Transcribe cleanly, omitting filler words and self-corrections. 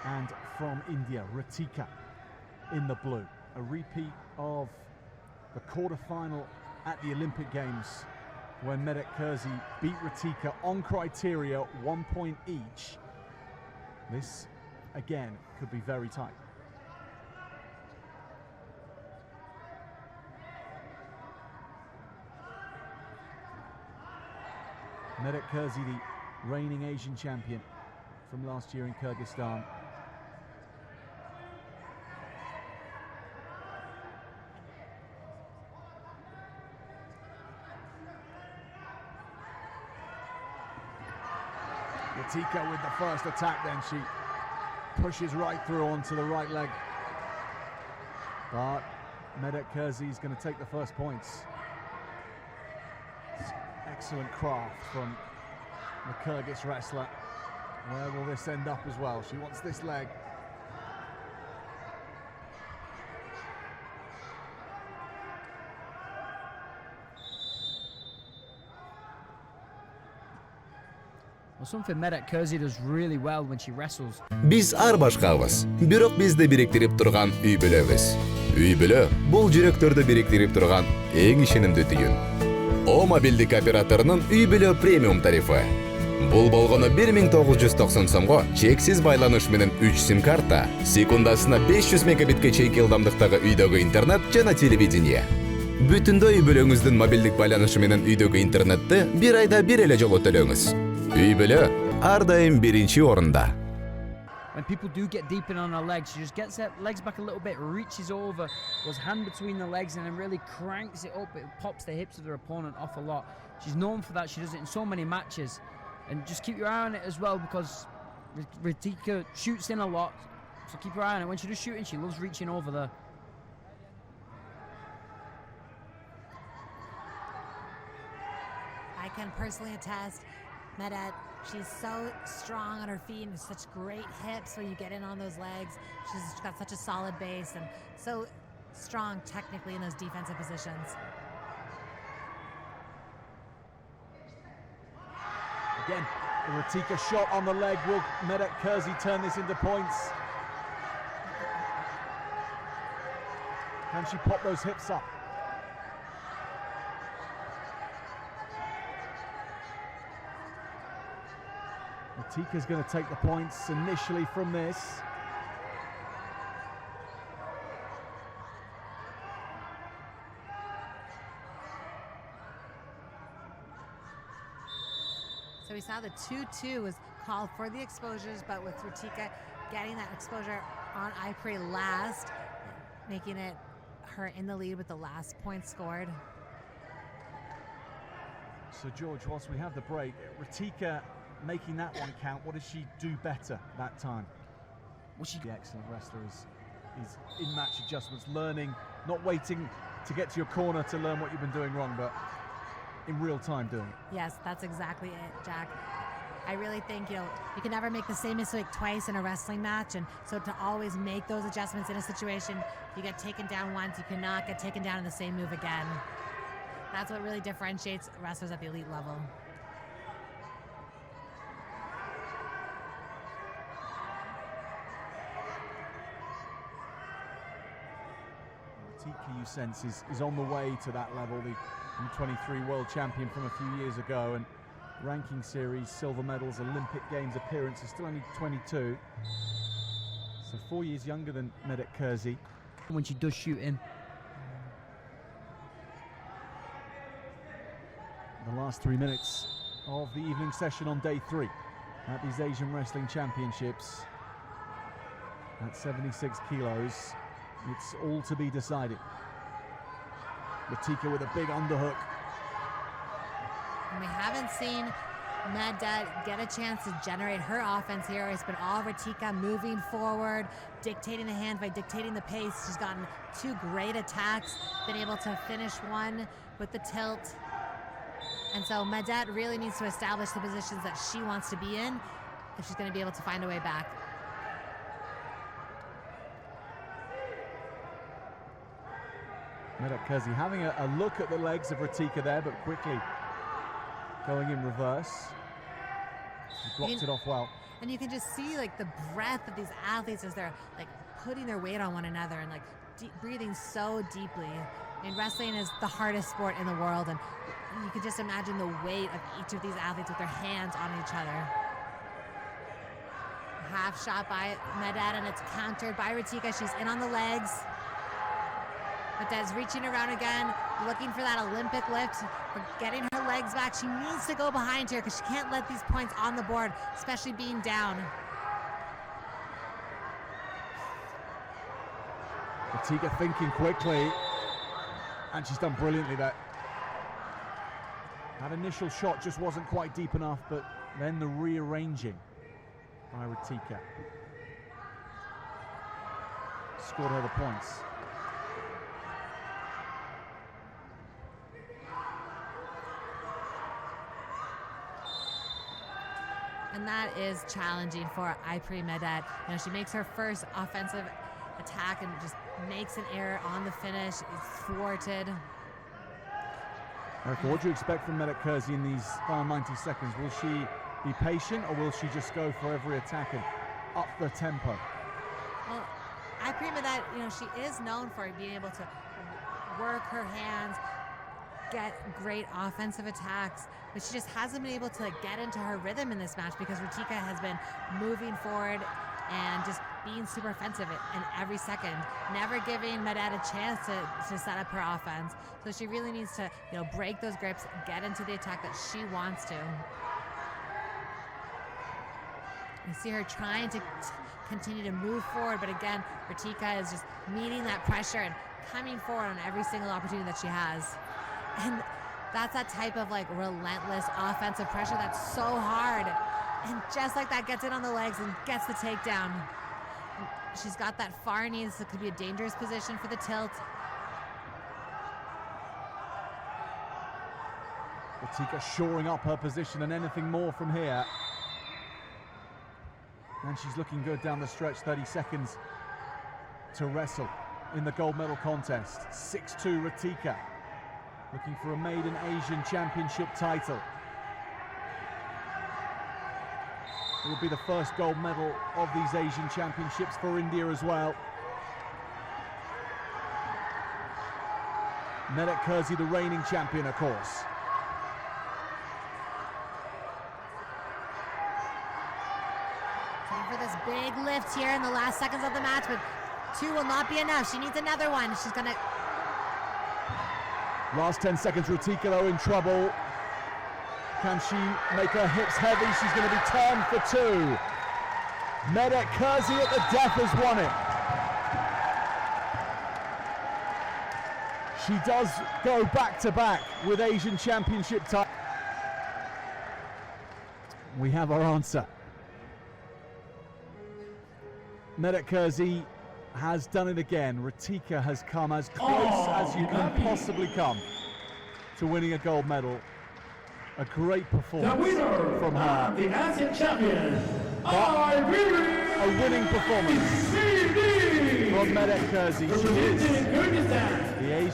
And from India, Ritika in the blue. A repeat of the quarter-final at the Olympic Games when Medet Kurzi beat Ritika on criteria, 1 point each. This, again, could be very tight. Medet Kurzi, the reigning Asian champion from last year in Kyrgyzstan. Ritika with the first attack, then she pushes right through onto the right leg. But Medet Kurzi is going to take the first points. Excellent craft from the Kyrgyz wrestler. Where will this end up as well? She wants this leg. Well, something Medet Kurzi does really well when she wrestles. Biz ар башкабыз, бирок бизди бириктирип турган үй бүлөбүз. Үй бүлө бул жүрөктөрдү бириктирип турган эң ишенимдүү түйүн. О мобилдик операторунун үй бүлө премиум тарифы. Бул болгону 1990 сомго чексиз байланыш менен 3 сим карта, секундасына 500 мегабитке чейинки ылдамдыктагы үйдөгү интернет жана телевидение. Бүтүндөй үй бүлөңүздүн мобилдик байланышы менен үйдөгү интернетти бир айда бир эле жолу төлөңүз. Үй бүлө ар дайым биринчи орунда. When people do get deep in on her legs, she just gets her legs back a little bit, reaches over, goes hand between the legs, and then really cranks it up. It pops the hips of her opponent off a lot. She's known for that. She does it in so many matches. And just keep your eye on it as well, because Ritika shoots in a lot. So keep your eye on it. When she does shooting, she loves reaching over there. I can personally attest, Medet, she's so strong on her feet and such great hips when you get in on those legs. She's got such a solid base and so strong technically in those defensive positions. Again, the Ritika shot on the leg. Will Medet Kurzi turn this into points? Can she pop those hips up? Ritika's going to take the points initially from this. So we saw the 2-2 was called for the exposures, but with Ritika getting that exposure on Айпери last, making it her in the lead with the last point scored. So George, whilst we have the break, Ritika making that one count, what does she do better that time? Well, she the excellent wrestler is in match adjustments, learning, not waiting to get to your corner to learn what you've been doing wrong, but in real time doing it. Yes, that's exactly it, Jack. I really think, you can never make the same mistake twice in a wrestling match, and so to always make those adjustments in a situation, you get taken down once, you cannot get taken down in the same move again. That's what really differentiates wrestlers at the elite level. Ritika, you sense, is on the way to that level, the U23 world champion from a few years ago, and ranking series, silver medals, Olympic Games appearances, still only 22. So 4 years younger than Medet Kurzi. when she does shoot in. The last 3 minutes of the evening session on day 3 at these Asian Wrestling Championships. At 76 kilos, it's all to be decided. Ritika with a big underhook. And we haven't seen Medet get a chance to generate her offense here. It's been all Ritika moving forward, dictating the hand by dictating the pace. She's gotten 2 great attacks, been able to finish one with the tilt. And so Medet really needs to establish the positions that she wants to be in if she's going to be able to find a way back. Medet Kurzi having a look at the legs of Ritika there, but quickly going in reverse. She blocked it off well. And you can just see like the breath of these athletes as they're like putting their weight on one another and like breathing so deeply. I mean, wrestling is the hardest sport in the world, and you can just imagine the weight of each of these athletes with their hands on each other. Half shot by Medad, and it's countered by Ritika. She's in on the legs. Medad's reaching around again, looking for that Olympic lift, but getting her legs back. She needs to go behind her because she can't let these points on the board, especially being down. Ritika thinking quickly, and she's done brilliantly there. That initial shot just wasn't quite deep enough, but then the rearranging by Ritika scored her the points. And that is challenging for Ayperi Medad. You know, she makes her first offensive attack and just makes an error on the finish. It's thwarted. Erica, what do you expect from Medad Kersey in these final 90 seconds? Will she be patient, or will she just go for every attack and up the tempo? Well, Ayperi Medad, you know, she is known for being able to work her hands, get great offensive attacks, but she just hasn't been able to get into her rhythm in this match because Ritika has been moving forward and just being super offensive in every second, never giving Medad a chance to set up her offense. So she really needs to, you know, break those grips, get into the attack that she wants to. You see her trying to continue to move forward, but again, Ritika is just meeting that pressure and coming forward on every single opportunity that she has. And that's that type of like relentless offensive pressure that's so hard. And just like that, gets it on the legs and gets the takedown. She's got that far knee, so it could be a dangerous position for the tilt. Ritika shoring up her position, and anything more from here. And she's looking good down the stretch, 30 seconds to wrestle in the gold medal contest. 6-2 Ritika, looking for a maiden Asian Championship title. It will be the first gold medal of these Asian Championships for India as well. Medad Kersey, the reigning champion, of course. Time for this big lift here in the last seconds of the match, but 2 will not be enough. She needs another one. She's gonna... Last 10 seconds, Ritika though in trouble. Can she make her hips heavy? She's going to be turned for 2. Medad Kersey at the death has won it. She does go back to back with Asian Championship title. We have our answer. Medad Kersey has done it again. Ritika has come as close as you can possibly come to winning a gold medal. A great performance from her. The Asian champion, Ayperi. A winning performance from Medad Kersey. She is the Asian